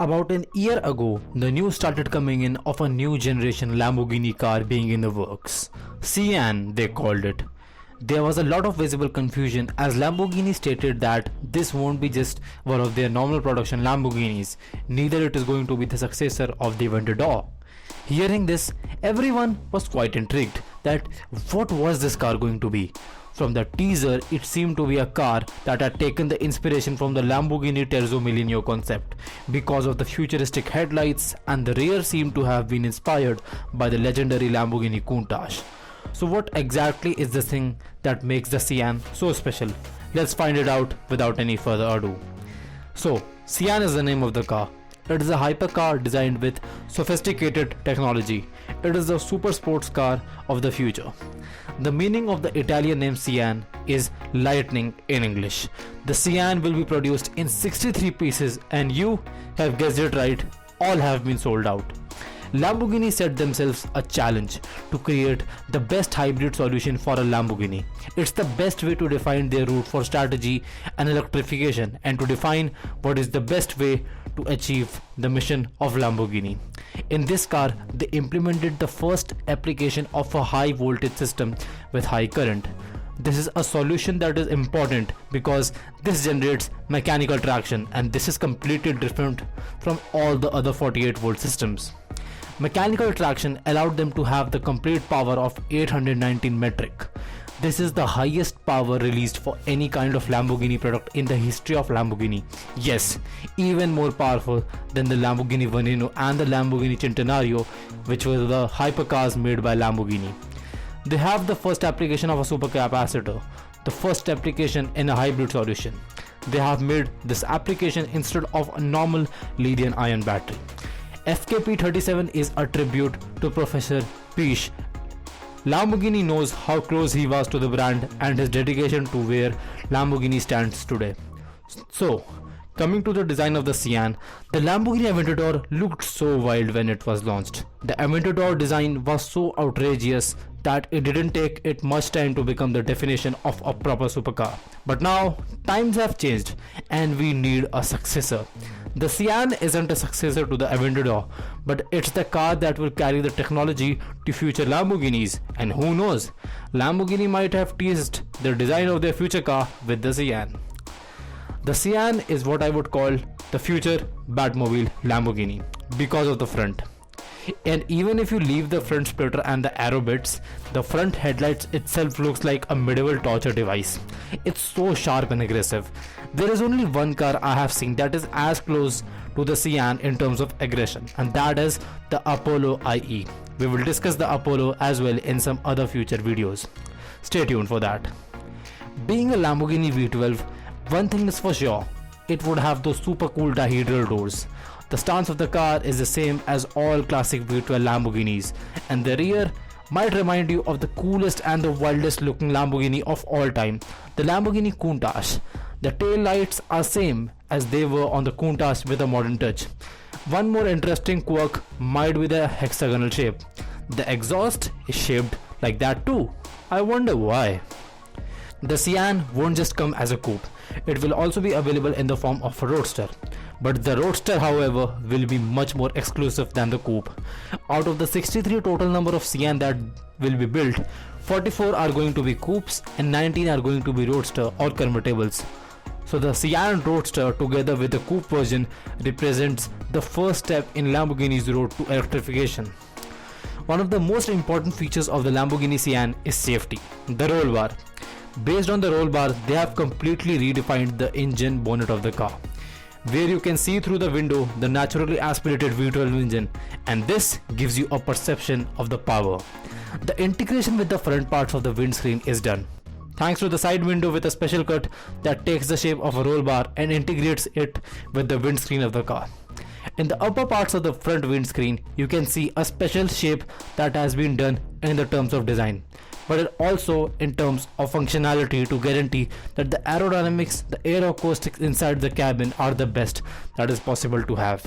About an year ago, the news started coming in of a new generation Lamborghini car being in the works. Sian, they called it. There was a lot of visible confusion as Lamborghini stated that this won't be just one of their normal production Lamborghinis, neither it is going to be the successor of the Aventador. Hearing this, everyone was quite intrigued that what was this car going to be. From the teaser, it seemed to be a car that had taken the inspiration from the Lamborghini Terzo Millennio concept because of the futuristic headlights, and the rear seemed to have been inspired by the legendary Lamborghini Countach. So what exactly is the thing that makes the Sian so special? Let's find it out without any further ado. So, Sian is the name of the car. It is a hypercar designed with sophisticated technology. It is the super sports car of the future. The meaning of the Italian name Sian is lightning in English. The Sian will be produced in 63 pieces, and you have guessed it right, all have been sold out. Lamborghini set themselves a challenge to create the best hybrid solution for a Lamborghini. It's the best way to define their route for strategy and electrification, and to define what is the best way to achieve the mission of Lamborghini. In this car, they implemented the first application of a high voltage system with high current. This is a solution that is important because this generates mechanical traction, and this is completely different from all the other 48 volt systems. Mechanical traction allowed them to have the complete power of 819 metric. This is the highest power released for any kind of Lamborghini product in the history of Lamborghini. Yes, even more powerful than the Lamborghini Veneno and the Lamborghini Centenario, which were the hypercars made by Lamborghini. They have the first application of a supercapacitor, the first application in a hybrid solution. They have made this application instead of a normal lithium-ion battery. FKP 37 is a tribute to Professor Pish. Lamborghini knows how close he was to the brand and his dedication to where Lamborghini stands today. So, coming to the design of the Sian, the Lamborghini Aventador looked so wild when it was launched. The Aventador design was so outrageous that it didn't take it much time to become the definition of a proper supercar. But now, times have changed and we need a successor. The Sian isn't a successor to the Aventador, but it's the car that will carry the technology to future Lamborghinis, and who knows, Lamborghini might have teased the design of their future car with the Sian. The Sian is what I would call the future Batmobile Lamborghini because of the front. And even if you leave the front splitter and the arrow bits, the front headlights itself looks like a medieval torture device. It's so sharp and aggressive. There is only one car I have seen that is as close to the Sian in terms of aggression, and that is the Apollo IE. We will discuss the Apollo as well in some other future videos. Stay tuned for that. Being a Lamborghini V12, one thing is for sure, it would have those super cool dihedral doors. The stance of the car is the same as all classic V12 Lamborghinis, and the rear might remind you of the coolest and the wildest looking Lamborghini of all time, the Lamborghini Countach. The tail lights are same as they were on the Countach with a modern touch. One more interesting quirk might be the hexagonal shape. The exhaust is shaped like that too. I wonder why. The Sian won't just come as a coupe, it will also be available in the form of a Roadster. But the Roadster, however, will be much more exclusive than the coupe. Out of the 63 total number of Sian that will be built, 44 are going to be coupes and 19 are going to be Roadster or convertibles. So the Sian Roadster together with the coupe version represents the first step in Lamborghini's road to electrification. One of the most important features of the Lamborghini Sian is safety, the roll bar. Based on the roll bar, they have completely redefined the engine bonnet of the car, where you can see through the window the naturally aspirated V12 engine, and this gives you a perception of the power. The integration with the front parts of the windscreen is done, thanks to the side window with a special cut that takes the shape of a roll bar and integrates it with the windscreen of the car. In the upper parts of the front windscreen, you can see a special shape that has been done in the terms of design, but also in terms of functionality to guarantee that the aerodynamics, the air acoustics inside the cabin are the best that is possible to have.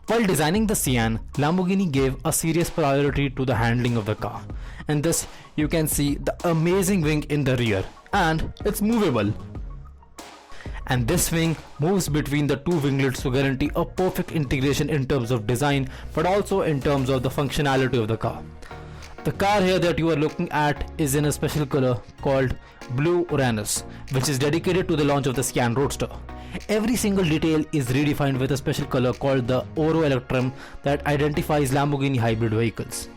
While designing the Sian, Lamborghini gave a serious priority to the handling of the car, and thus you can see the amazing wing in the rear, and it's movable. and this wing moves between the two winglets to guarantee a perfect integration in terms of design but also in terms of the functionality of the car. The car here that you are looking at is in a special color called Blue Uranus, which is dedicated to the launch of the Sian Roadster. Every single detail is redefined with a special color called the Oro Electrum that identifies Lamborghini hybrid vehicles.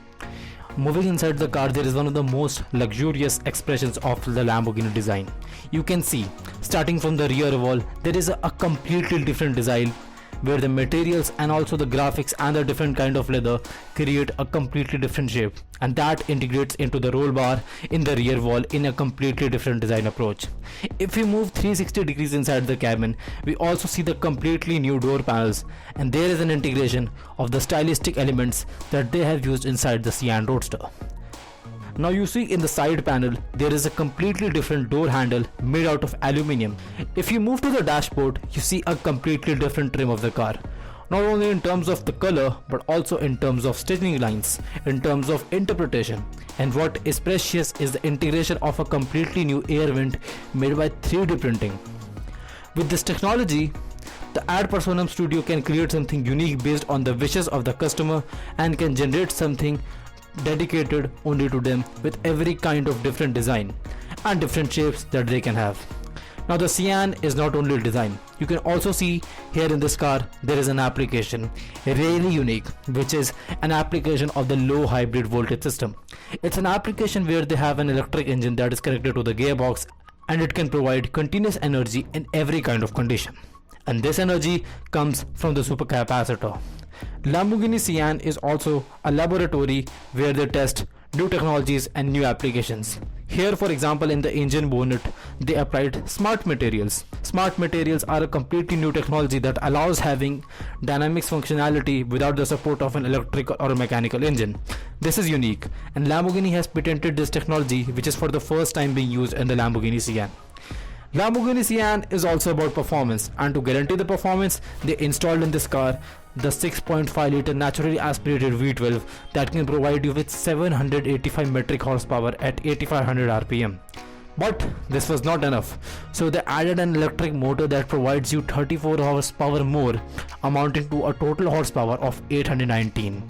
Moving inside the car, there is one of the most luxurious expressions of the Lamborghini design. You can see, starting from the rear wall, there is a completely different design where the materials and also the graphics and the different kind of leather create a completely different shape, and that integrates into the roll bar in the rear wall in a completely different design approach. If we move 360 degrees inside the cabin, we also see the completely new door panels, and there is an integration of the stylistic elements that they have used inside the Sian Roadster. Now you see in the side panel there is a completely different door handle made out of aluminium. If you move to the dashboard, you see a completely different trim of the car. Not only in terms of the color but also in terms of stitching lines, in terms of interpretation. And what is precious is the integration of a completely new air vent made by 3D printing. With this technology, the ad personam studio can create something unique based on the wishes of the customer and can generate something dedicated only to them with every kind of different design and different shapes that they can have. Now the Sian is not only design. You can also see here in this car there is an application really unique, which is an application of the low hybrid voltage system. It's an application where they have an electric engine that is connected to the gearbox, and it can provide continuous energy in every kind of condition, and this energy comes from the supercapacitor. Lamborghini Sian is also a laboratory where they test new technologies and new applications. Here, for example, in the engine bonnet, they applied smart materials. Smart materials are a completely new technology that allows having dynamics functionality without the support of an electric or a mechanical engine. This is unique, and Lamborghini has patented this technology, which is for the first time being used in the Lamborghini Sian. Lamborghini Sian is also about performance, and to guarantee the performance, they installed in this car the 6.5 litre naturally aspirated V12 that can provide you with 785 metric horsepower at 8500 rpm. But this was not enough, so they added an electric motor that provides you 34 horsepower more, amounting to a total horsepower of 819.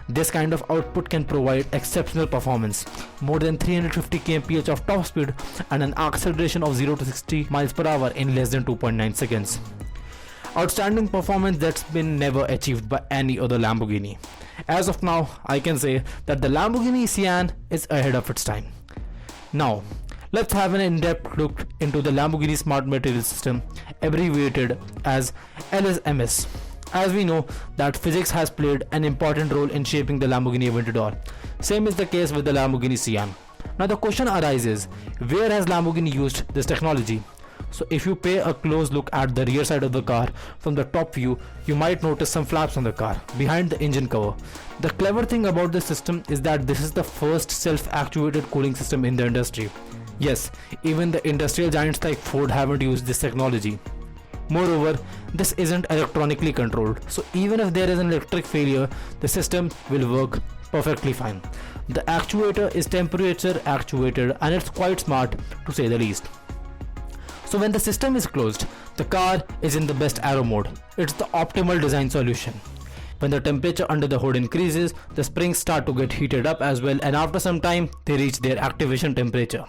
This kind of output can provide exceptional performance, more than 350 kmph of top speed and an acceleration of 0 to 60 miles per hour in less than 2.9 seconds. Outstanding performance that's been never achieved by any other Lamborghini. As of now, I can say that the Lamborghini Sian is ahead of its time. Now, let's have an in-depth look into the Lamborghini Smart Material System, abbreviated as LSMS. As we know that physics has played an important role in shaping the Lamborghini Aventador. Same is the case with the Lamborghini Sian. Now the question arises, where has Lamborghini used this technology? So if you pay a close look at the rear side of the car from the top view, you might notice some flaps on the car behind the engine cover. The clever thing about this system is that this is the first self-actuated cooling system in the industry. Yes, even the industrial giants like Ford haven't used this technology. Moreover, this isn't electronically controlled, so even if there is an electric failure, the system will work perfectly fine. The actuator is temperature actuated, and it's quite smart to say the least. So when the system is closed, the car is in the best aero mode. It's the optimal design solution. When the temperature under the hood increases, the springs start to get heated up as well, and after some time they reach their activation temperature.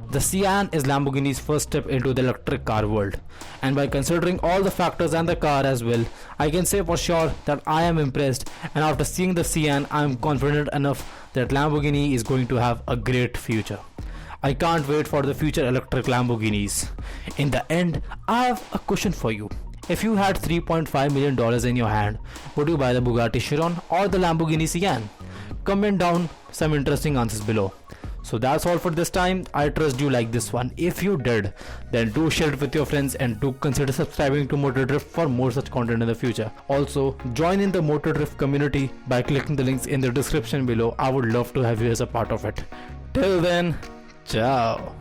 The Sian is Lamborghini's first step into the electric car world, and by considering all the factors and the car as well, I can say for sure that I am impressed, and after seeing the Sian, I am confident enough that Lamborghini is going to have a great future. I can't wait for the future electric Lamborghinis. In the end, I have a question for you. If you had $3.5 million in your hand, would you buy the Bugatti Chiron or the Lamborghini Sian? Comment down some interesting answers below. So that's all for this time. I trust you like this one. If you did, then do share it with your friends and do consider subscribing to MOTORDRIFT for more such content in the future. Also, join in the MOTORDRIFT community by clicking the links in the description below. I would love to have you as a part of it. Till then, ciao.